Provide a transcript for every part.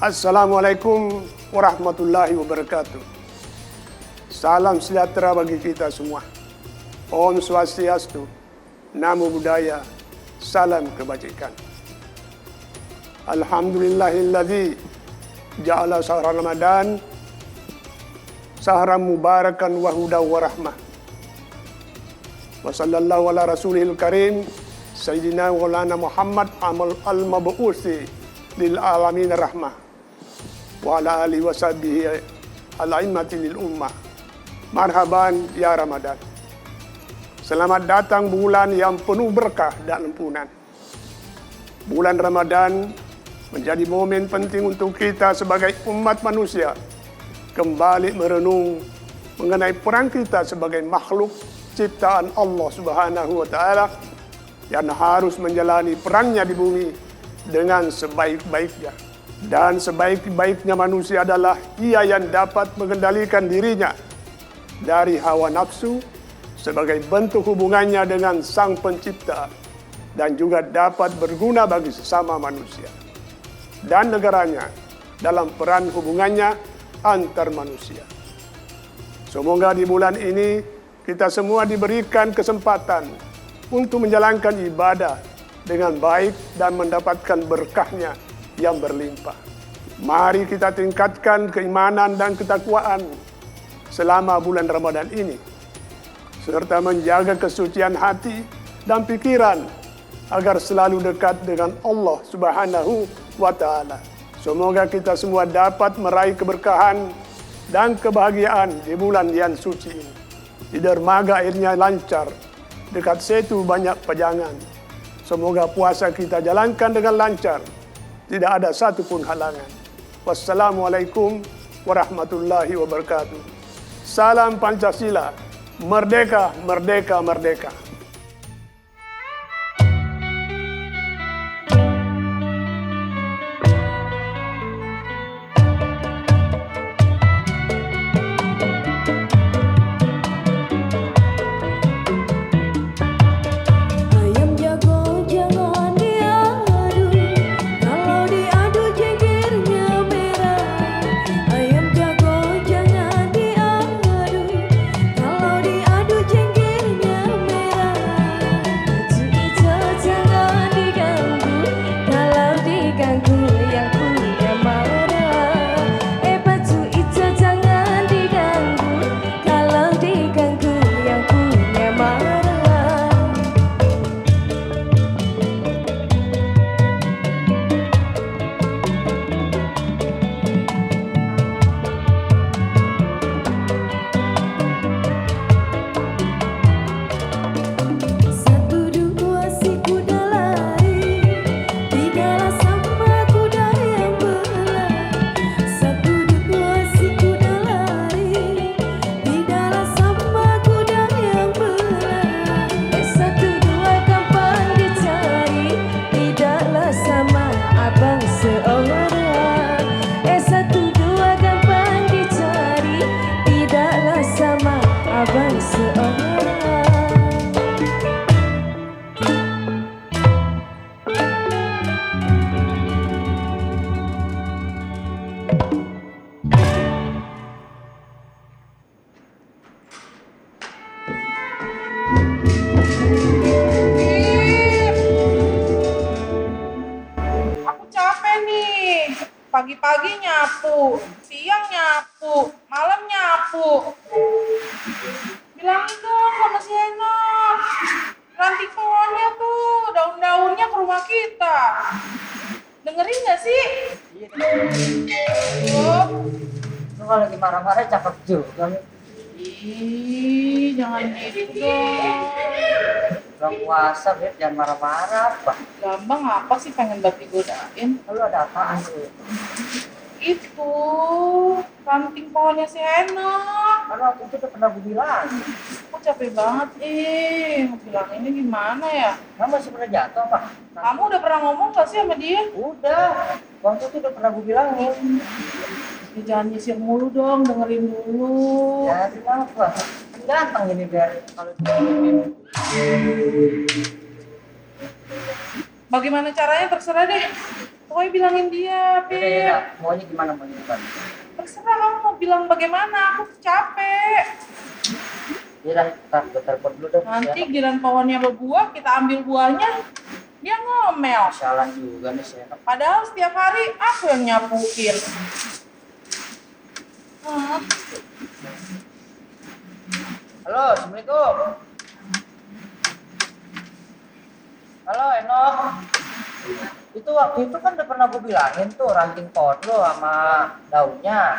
Assalamualaikum warahmatullahi wabarakatuh. Salam sejahtera bagi kita semua. Om Swastiastu, Namo Buddhaya, salam kebajikan. Alhamdulillahilladzi ja'ala sahra Ramadan sahran mubarakan wa huda wa rahmah. Wa sallallahu ala rasulihil karim Sayyidina Maulana Muhammad al-mabu'usi lil alamin rahmah. Wa ala alihi wa sahbihi al-a'immati lil ummah. Marhaban ya Ramadan. Selamat datang bulan yang penuh berkah dan ampunan. Bulan Ramadan menjadi momen penting untuk kita sebagai umat manusia kembali merenung mengenai peran kita sebagai makhluk ciptaan Allah Subhanahu wa taala yang harus menjalani perannya di bumi dengan sebaik-baiknya. Dan sebaik-baiknya manusia adalah ia yang dapat mengendalikan dirinya dari hawa nafsu sebagai bentuk hubungannya dengan Sang Pencipta dan juga dapat berguna bagi sesama manusia dan negaranya dalam peran hubungannya antar manusia. Semoga di bulan ini kita semua diberikan kesempatan untuk menjalankan ibadah dengan baik dan mendapatkan berkahnya yang berlimpah. Mari kita tingkatkan keimanan dan ketakwaan selama bulan Ramadan ini, serta menjaga kesucian hati dan pikiran agar selalu dekat dengan Allah Subhanahu wa taala. Semoga kita semua dapat meraih keberkahan dan kebahagiaan di bulan yang suci ini. Di dermaga airnya lancar, dekat situ banyak pajangan. Semoga puasa kita jalankan dengan lancar, tidak ada satupun halangan. Wassalamualaikum warahmatullahi wabarakatuh. Salam Pancasila, merdeka, merdeka, merdeka. Pagi-pagi nyapu, siang nyapu, malam nyapu. Bilangin dong sama si Hena, ranting pohonnya tuh, daun-daunnya ke rumah kita. Dengerin gak sih? Iya. Lu kalau lagi marah-marah cakep juga. Ih, jangan gitu dong. Bulan puasa, Beb, jangan marah-marah, Pak. Gampang apa sih pengen banget digodain? Lu ada apaan tuh? Itu, ranting pohonnya si Hena. Karena waktu itu udah pernah gue bilang. Aku capek banget, ngebilanginnya gimana ya? Kamu masih pernah jatuh, Pak? Kamu udah pernah ngomong gak sih sama dia? Udah, waktu itu udah pernah gue bilangin. Ya, jangan nyisir mulu dong, dengerin dulu. Ya, kenapa? Ganteng ini biar kalau diginiin. Bagaimana caranya terserah deh. Pokoknya bilangin dia, Pip. Yaudah, maunya gimana maunya bukan? Terserah kamu mau bilang bagaimana, aku capek. Yaudah, ntar gue telepon dulu deh. Nanti giliran pohonnya berbuah, kita ambil buahnya, dia ngomel. Salah juga nih si Enok. Padahal setiap hari aku yang nyapuin. Halo, Assalamualaikum. Halo Enok. Itu waktu itu kan udah pernah gue bilangin tuh ranting pohon lo sama daunnya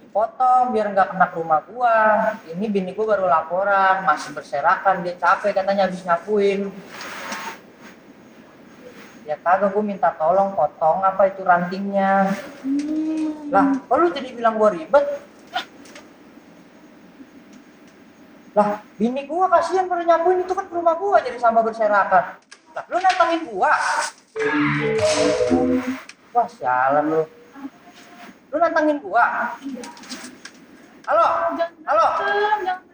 dipotong biar nggak kena ke rumah gua. Ini bini gua baru laporan masih berserakan, dia capek katanya habis nyapuin. Ya kagak, gua minta tolong potong apa itu rantingnya. Lah, kok lu jadi bilang gua ribet? Lah, bini gua kasihan baru nyapuin, itu kan ke rumah gua jadi sampah berserakan. Lah, lu nantangin gua. Wah, sialan lu. Lu nantangin gua. Halo? Halo?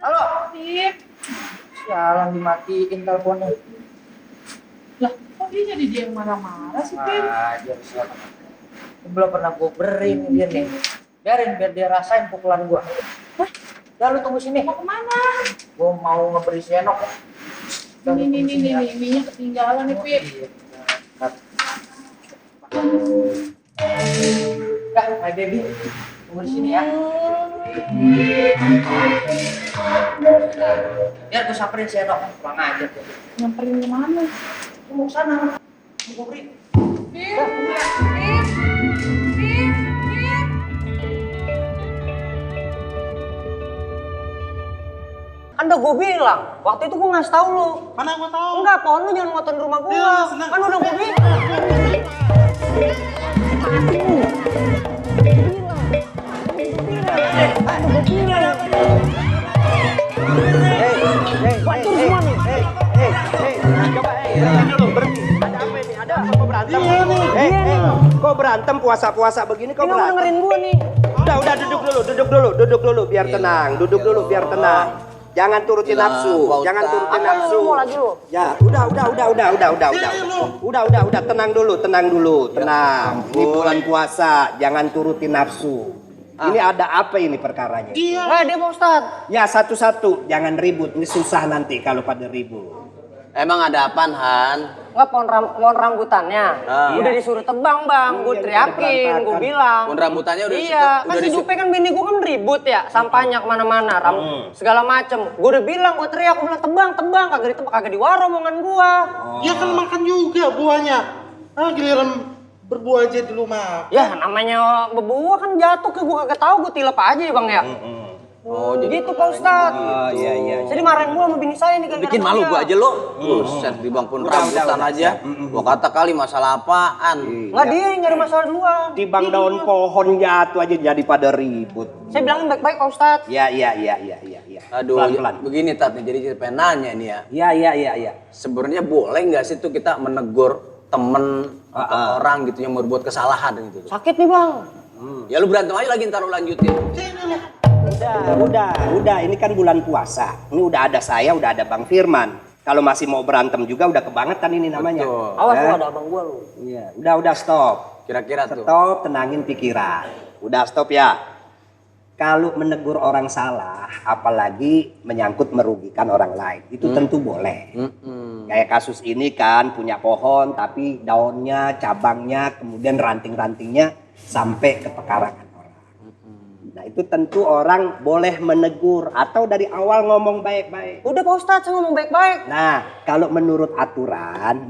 Halo? Pip. Sialan dimatiin teleponnya. Lah, kok dia jadi dia yang marah-marah sih, Pip? Ajar sialan. Belum pernah gua berin dia nih. Biarin biar dia rasain pukulan gua. Hah? Ya lu tunggu sini. Mau kemana? Gua mau ngeberi si Enok. Ini ketinggalan nih, Pip. Dah, my baby. Tunggu di sini ya. Biar gue samperin si Enok. Pulang aja tuh. Nyamperin kemana? Gue mau sana. Gue beri. Pip, Pip, Pip, Pip. Kan udah gue bilang, waktu itu gue ngasih tau lu. Mana gua tahu? Enggak, pohon lu jangan ngototin rumah gue. Iya, senang. Kan udah gue bilang. Bacur semua nih. Coba, dulu berhenti. Ada apa ini? Ada apa kok berantem? Iya nih. Kok berantem puasa-puasa begini kok Ini mau berantem? dengerin gue nih. Udah duduk dulu biar tenang. Duduk dulu biar tenang. Jangan turutin nafsu. Jangan turutin Apa nafsu. lu mau lagi lu? Ya, udah. Udah, tenang dulu. Tenang. Ini bulan puasa, jangan turutin nafsu. Ini ada apa ini perkaranya? Dia Pak Ustadz. Ya, satu-satu, jangan ribut. Ini susah nanti kalau pada ribut. Emang ada apaan, Han? Enggak, pohon rambutannya. Udah disuruh tebang, Bang. Gue teriakin, gue bilang. Pohon rambutannya udah Iya, kan si Jupe kan bini gue kan ribut ya. Sampahnya kemana-mana, segala macem. Gue udah bilang, gue teriak, gue bilang tebang. Kagak ditebang, kagak diwaro omongan gue. Ya kan makan juga buahnya. Giliran berbuah aja dulu mah. Ya namanya bebuah kan jatuh ke gue kagak tahu, gue tilep aja ya Bang ya. Oh, jadi Gitu Pak Ustadz. Oh, iya. Jadi marahin gue sama bini saya nih gara-gara bikin malu dia. gua aja lo. Buset, di bang pun rambutan aja. Gua kata kali masalah apaan. Nggak, dia yang nyari masalah duluan. Tibang daun pohon jatuh aja jadi pada ribut. Saya bilangin baik-baik Pak Ustadz. Iya. Aduh, Pelan-pelan. begini Tat, nih, jadi pengen nanya nih ya. Iya. Sebenarnya boleh nggak sih tuh kita menegur temen atau orang gitu yang berbuat kesalahan gitu? Sakit nih Bang. Ya lu berantem aja lagi ntar lu lanjutin. Udah. Ini kan bulan puasa. Ini udah ada saya, udah ada Bang Firman. Kalau masih mau berantem juga udah kebangetan ini namanya. Betul. Awas lu ada abang gua lu. Iya, udah stop. Kira-kira tuh. Stop, tenangin pikiran. Udah stop ya. Kalau menegur orang salah, apalagi menyangkut merugikan orang lain, itu tentu boleh. Kayak kasus ini kan punya pohon, tapi daunnya, cabangnya, kemudian ranting-rantingnya sampai ke pekarangan orang. Nah itu tentu orang boleh menegur atau dari awal ngomong baik-baik. Udah Pak Ustadz, saya ngomong baik-baik. Nah kalau menurut aturan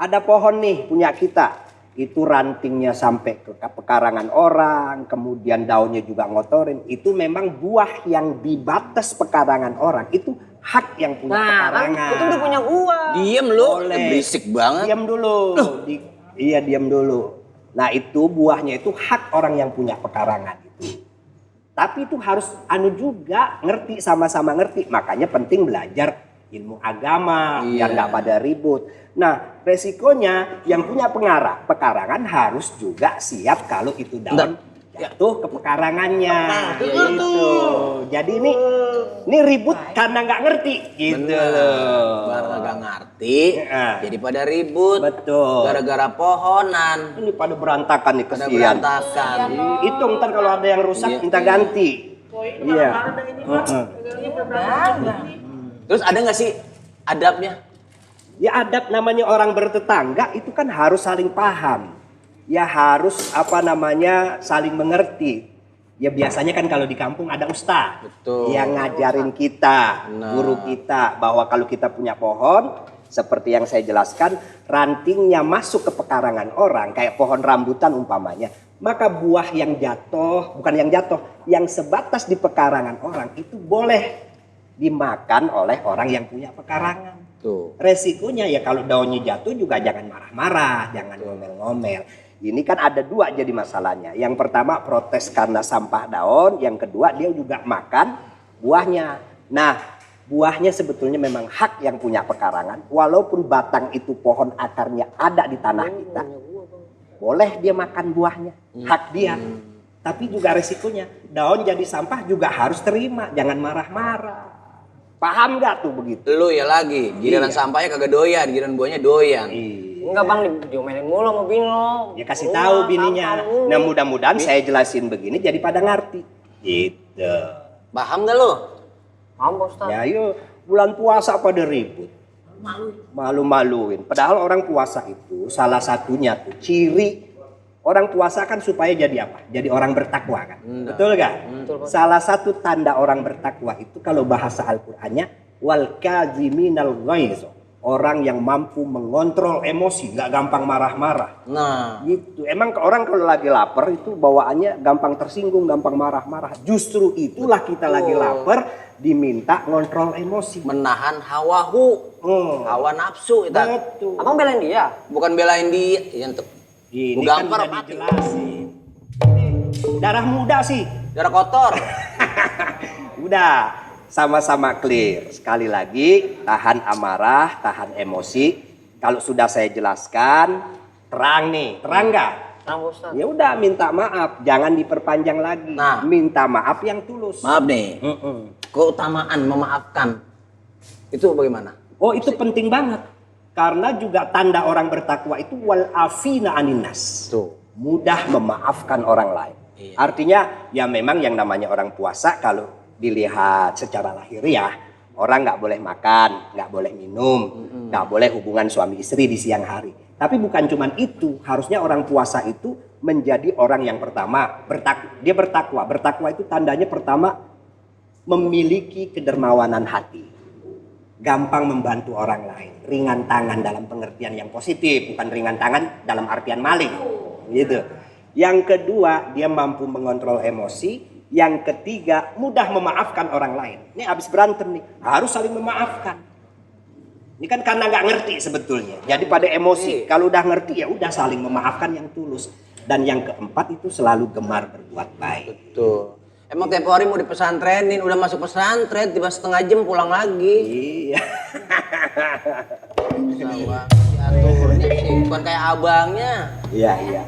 ada pohon nih punya kita. Itu rantingnya sampai ke pekarangan orang, kemudian daunnya juga ngotorin. Itu memang buah yang di batas pekarangan orang. Itu hak yang punya pekarangan. Kan itu udah punya gua. Diem lu, Boleh. berisik banget. Diam dulu. Iya diam dulu. Nah itu buahnya itu hak orang yang punya pekarangan itu. Tapi itu harus juga ngerti, sama-sama ngerti. Makanya penting belajar ilmu agama biar nggak pada ribut. Nah resikonya yang punya pekarangan harus juga siap kalau itu daun jatuh ke pekarangannya. Iya, Gitu. Jadi ini ribut karena nggak ngerti gitu loh. Baru nggak ngerti, Heeh. jadi pada ribut. Betul. Gara-gara pohonan. Ini pada berantakan nih Pada kesian. berantakan. Hitung ntar kalau ada yang rusak Iya. minta ganti. Iya. Heeh. Terus ada nggak sih adabnya? Ya adab namanya orang bertetangga itu kan harus saling paham. Ya harus saling mengerti. Ya biasanya kan kalau di kampung ada ustaz Betul. yang ngajarin kita, Nah. guru kita bahwa kalau kita punya pohon seperti yang saya jelaskan, rantingnya masuk ke pekarangan orang kayak pohon rambutan umpamanya, maka buah yang jatuh, bukan yang jatuh, yang sebatas di pekarangan orang itu boleh dimakan oleh orang yang punya pekarangan. Tuh. Resikonya ya kalau daunnya jatuh juga jangan marah-marah, jangan ngomel-ngomel. Ini kan ada dua jadi masalahnya. Yang pertama protes karena sampah daun, yang kedua dia juga makan buahnya. Nah, buahnya sebetulnya memang hak yang punya pekarangan. Walaupun batang itu pohon akarnya ada di tanah kita, boleh dia makan buahnya, hak dia. Tapi juga resikonya daun jadi sampah juga harus terima, jangan marah-marah. Paham nggak tuh begitu? Lu ya lagi, giliran Iya. sampahnya kagak doyan, giliran buahnya doyan. Enggak bang, diomelin mulu sama bini lo. Ya kasih tahu bininya. Nah mudah-mudahan saya jelasin begini jadi pada ngerti. Gitu. Paham gak lu? Paham Pak Ustaz. Ya yuk bulan puasa pada ribut. Malu-maluin. Padahal orang puasa itu salah satunya tuh ciri orang puasa kan supaya jadi apa? Jadi orang bertakwa kan. Betul gak? Salah satu tanda orang bertakwa itu kalau bahasa Al-Qur'annya wal kaziminal ghaiz. Orang yang mampu mengontrol emosi, nggak gampang marah-marah. Nah, Gitu. Emang orang kalau lagi lapar itu bawaannya gampang tersinggung, gampang marah-marah. Justru itulah kita lagi lapar diminta ngontrol emosi. menahan hawahu, hawa nafsu itu. Betul. Abang belain dia? Bukan belain dia, ya untuk Ini Gua kan gampar udah mati. dijelasin. Darah muda sih. darah kotor. Udah sama-sama clear. Sekali lagi tahan amarah, tahan emosi. Kalau sudah saya jelaskan, terang nih, terang nggak? Nah Pak Ustaz. Ya udah minta maaf, jangan diperpanjang lagi. Nah. Minta maaf yang tulus. Maaf nih, keutamaan memaafkan itu bagaimana? Oh itu penting banget. Karena juga tanda orang bertakwa itu wal afina aninas. Tuh. Mudah memaafkan orang lain. Iya. Artinya ya memang yang namanya orang puasa kalau dilihat secara lahiriah, orang nggak boleh makan, nggak boleh minum, nggak boleh hubungan suami istri di siang hari. Tapi bukan cuman itu, harusnya orang puasa itu menjadi orang yang pertama dia bertakwa. Bertakwa itu tandanya pertama memiliki kedermawanan hati, gampang membantu orang lain, ringan tangan dalam pengertian yang positif, bukan ringan tangan dalam artian maling, gitu. Yang kedua dia mampu mengontrol emosi. Yang ketiga, mudah memaafkan orang lain. Ini habis berantem nih, harus saling memaafkan. Ini kan karena nggak ngerti sebetulnya. Jadi pada emosi, kalau udah ngerti ya udah saling memaafkan yang tulus. Dan yang keempat itu selalu gemar berbuat baik. Tuh. Emang tiap hari mau dipesantrenin, udah masuk pesantren, tiba setengah jam pulang lagi. Iya. Sawang, aturnya sih, bukan kayak abangnya. Iya, iya.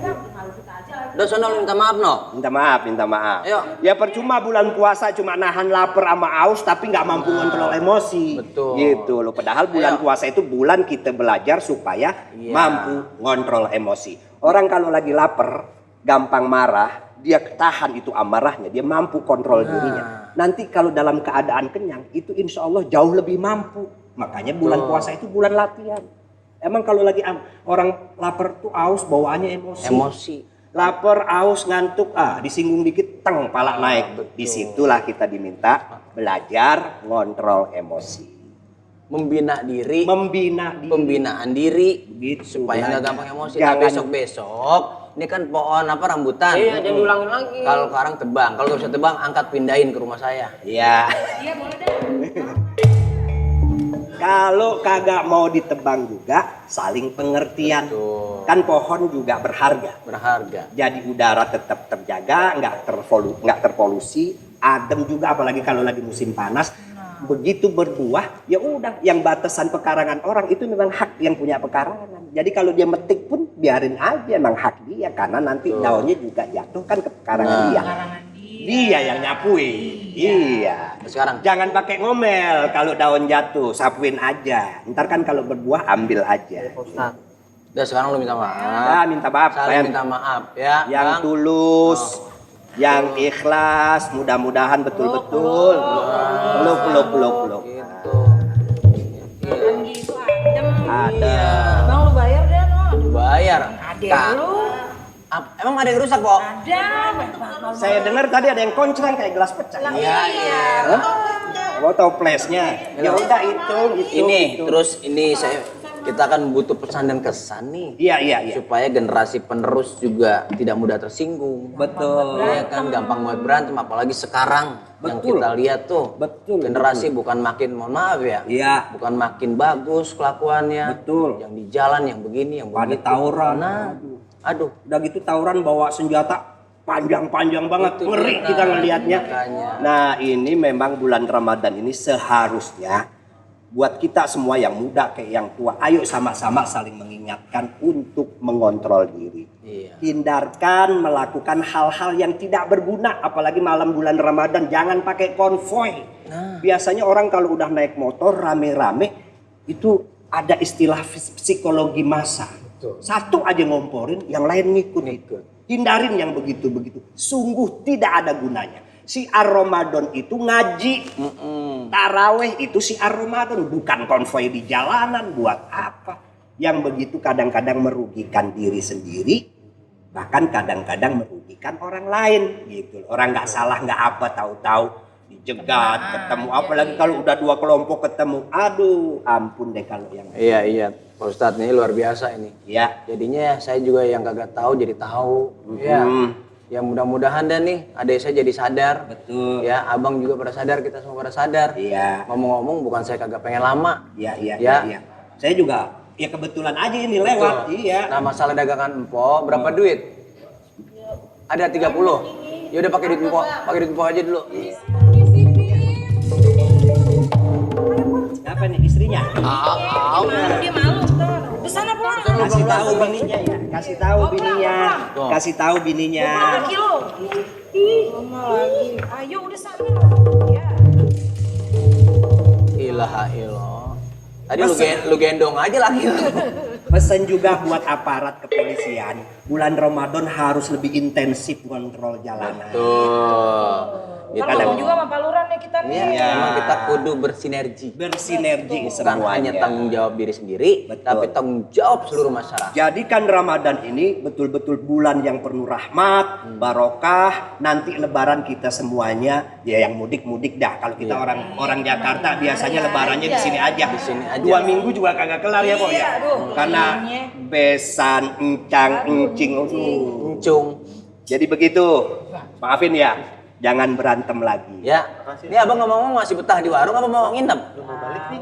Udah sono lu minta maaf no. Minta maaf, minta maaf. Ayo. Ya percuma bulan puasa cuma nahan lapar sama aus tapi nggak mampu ngontrol emosi. betul. Gitu loh. Padahal bulan puasa itu bulan kita belajar supaya Iya. mampu ngontrol emosi. Orang kalau lagi lapar, gampang marah, dia tahan itu amarahnya, dia mampu kontrol dirinya. Nanti kalau dalam keadaan kenyang, itu insya Allah jauh lebih mampu. Makanya bulan puasa itu bulan latihan. Emang kalau lagi orang lapar tuh aus, bawaannya emosi. Emosi. Lapar, aus, ngantuk, disinggung dikit, teng, pala naik. Disitulah kita diminta belajar ngontrol emosi. Membina diri, Membina diri. pembinaan diri, Begitu, supaya nggak belajar. gampang emosi. Jangan- Nah, besok-besok, ini kan pohon apa rambutan. Iya, jangan diulangin lagi. Kalau sekarang tebang, kalau nggak bisa tebang, angkat pindahin ke rumah saya. Iya. Kalau kagak mau ditebang juga, saling pengertian. Tuh. Kan pohon juga berharga. Berharga. Jadi udara tetap terjaga, nggak terpolusi, adem juga apalagi kalau lagi musim panas. begitu berbuah, ya udah yang batasan pekarangan orang itu memang hak yang punya pekarangan. Jadi kalau dia metik pun biarin aja, memang hak dia karena nanti daunnya juga jatuh kan ke pekarangan dia. Dia yang nyapui. Iya. Sekarang Jangan pakai ngomel kalau daun jatuh, sapuin aja. Ntar kan kalau berbuah ambil aja. udah sekarang lu minta Ya, maaf. minta maaf. Saling minta maaf ya. Yang Bang. tulus, yang ikhlas, mudah-mudahan betul-betul. Peluk. Gitu. Gitu adem. Ada. Bang lu bayar deh no. Bayar. Adek Kak. lu. Emang ada yang rusak, Pok? Ada. Saya dengar tadi ada yang koncrang kayak gelas pecah. Iya. Mau tahu flashnya? Ya udah itu. Ini terus ini kita kan butuh pesan dan kesan nih. Iya. Supaya generasi penerus juga tidak mudah tersinggung. Betul. Iya kan gampang banget berantem apalagi sekarang yang Betul. kita lihat tuh. Betul, Generasi bukan makin mohon maaf ya. Iya. Bukan makin bagus kelakuannya. Betul. Yang di jalan yang begini yang Pada begitu. tawuran. Nah, aduh. Udah gitu tawuran bawa senjata panjang-panjang banget. Itu Ngeri kita ngelihatnya. makanya. Nah ini memang bulan Ramadan ini seharusnya buat kita semua yang muda kayak yang tua, ayo sama-sama saling mengingatkan untuk mengontrol diri. Iya. Hindarkan melakukan hal-hal yang tidak berguna, apalagi malam bulan Ramadan. Jangan pakai konvoy. Biasanya orang kalau udah naik motor rame-rame itu ada istilah psikologi massa. Satu aja ngomporin, yang lain ngikut. Hindarin yang begitu-begitu. Sungguh tidak ada gunanya. Syiar Ramadan itu ngaji. Taraweh itu syiar Ramadan. Bukan konvoy di jalanan. Buat apa? Yang begitu kadang-kadang merugikan diri sendiri. Bahkan kadang-kadang merugikan orang lain. Gitu. Orang nggak salah nggak apa tahu-tahu dijegat ketemu. Apalagi kalau udah dua kelompok ketemu. Aduh ampun deh kalau yang. Iya. Pak Ustadz ini luar biasa ini. Ya. Jadinya saya juga yang kagak tahu jadi tahu. Iya. Ya mudah-mudahan dan nih adik saya jadi sadar. Betul. Ya abang juga pada sadar, kita semua pada sadar. Iya. Ngomong-ngomong bukan saya kagak pengen lama. Iya. Saya juga ya kebetulan aja ini lewat. Betul. Iya. Nah masalah dagangan empok berapa duit? Ada 30. Ya udah pakai duit empok aja dulu. Siapa nih istrinya? Dia malu. Kesana pulang. Kasih tahu bininya ya. Kasih tau bininya. Kilo. Mama lagi. Ayo udah sana. Ya. Ilaha ilah. Tadi lu gendong aja lagi. Pesan juga buat aparat kepolisian. Bulan Ramadan harus lebih intensif kontrol jalanan. Tuh. Ntar ngomong juga sama Pak Lurah nih kita nih. Iya. Emang kita kudu bersinergi. Bersinergi Bukan semuanya. hanya tanggung jawab diri sendiri, Betul. tapi tanggung jawab seluruh masyarakat. Jadikan Ramadan ini betul-betul bulan yang penuh rahmat, barokah. Nanti Lebaran kita semuanya, ya yang mudik-mudik dah. Kalau kita orang Jakarta biasanya Lebarannya di sini aja. Di sini aja. 2 minggu juga kagak kelar ya Pok ya. Karena besan, encang, encing, Encung. Jadi begitu. Maafin ya. Jangan berantem lagi. Ya. Ini abang ngomong-ngomong masih betah di warung apa mau nginep?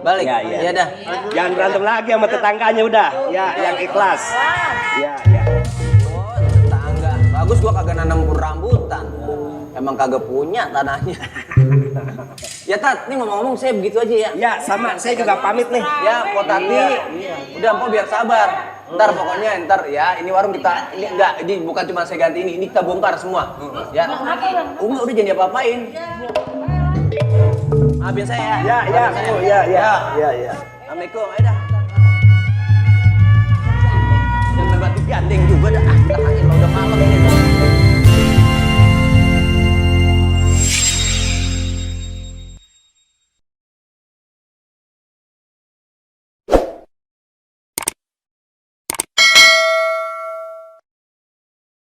Balik. Ya, Iya dah. Jangan berantem lagi sama tetangganya udah. Ya, yang ikhlas. Ya. Oh, tetangga. Bagus gua kagak nanam rambutan. Emang kagak punya tanahnya. Ya Tat, ini ngomong-ngomong saya begitu aja ya. Ya, sama. Saya juga pamit nih. Ya, Pak Tati. Udah Mpok biar sabar. Ntar pokoknya ya ini warung kita ini bukan cuma saya ganti ini kita bongkar semua. Ya. Udah jangan diapa-apain. Maafin saya. Ya. Assalamualaikum. Ayo dah.